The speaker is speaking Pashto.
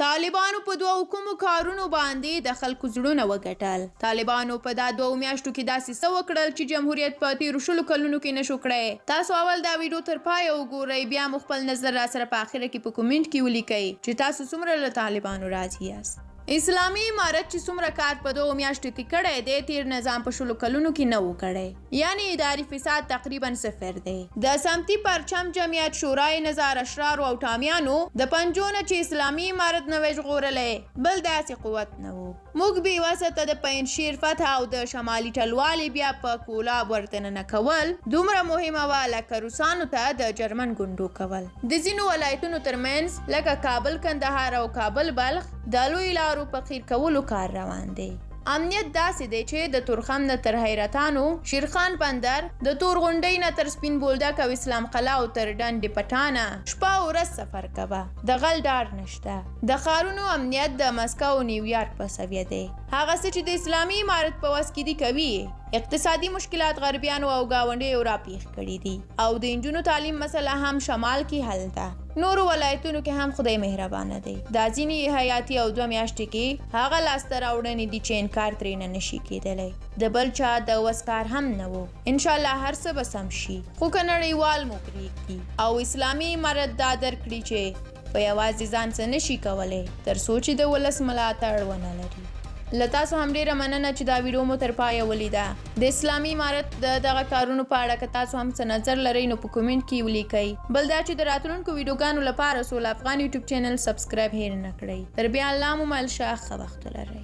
طالبانو په دوه کومو کارونو باندې د خلکو زړونه وګټل. طالبانو په دا 2 میاشتو کې داسې څه وکړل چې جمهوریت په تیرو 10 کلونو کې نشو کړی. تاسو اول دا ویډیو تر پایه وګورئ، بیا مو خپل نظر را سره په اخره کې په کومنټ کې ولیکئ چې تاسو څومره له طالبانو راضي یاست. اسلامي امارت چې څومره کار په 2 میاشتو کې کړی دی، تیر نظام په 10 کلونو کې نه و کړی. یعنی اداري فساد تقریبا صفر دی. د سمتي پرچم جمعیت شورای نظار اشرارو او ټامیانو د پنجونه چې اسلامي امارت نه ژغورلی، بل داسې قوت نه و. موږ بې وسته د پنجشیر فتح او د شمالي ټلوالې بیا په کولاب ورته نه کول دومره مهمه وه لکه روسانو ته د جرمن ګونډو کول. د ځینو ولایتونو ترمنځ لکه کابل کندهار او کابل بلخ د لوی لارو په قیر کولو کار روان دی. امنیت داسې دی چې د تورخم نه تر حیرتانو، شیرخان بندر، د تور غونډۍ نه تر سپین بولدک او اسلام قلعه او تر ډنډ پټانه شپه او ورځ سفر کوه، د غل ډار نشته. د ښارونو امنیت د مسکو او نیویارک په سویه دی. هغه څه چې د اسلامي امارت په وس کې دي کوي. اقتصادي مشکلات غربیانو او گاونډیو راپیښ کړي دي او د نجونو تعلیم مسله هم شمال کې حل ده. نورو ولایتونو کې هم خدای مهربانه دی. دا ځینې حیاتي او 2 میاشتې کې هغه لاسته راوړنې دي چې انکار ترې نه نشي کېدلی. د بل چا د وس کار هم نه و. انشاءالله هر څه به سم شي، خو که نړیوال مو پرېږدي او اسلامي امارت دا درکړي چې په یوازې ځان څه نشي کولی تر څو چې د ولس ملاتړ ونه لري. له تاسو هم ډیره مننه چې دا ویډیو مو تر پایه ولیده. د اسلامي امارت د دغه کارونو په اړه که تاسو هم څه نظر لرئ نو په کومنټ کې ولیکئ. بل دا چې د راتلونکو ویډیوګانو لپاره سول افغان یوټیوب چینل سبسکرایب هیر نه کړئ. تر بیا الله مو مل شه، ښه وخت ولرئ.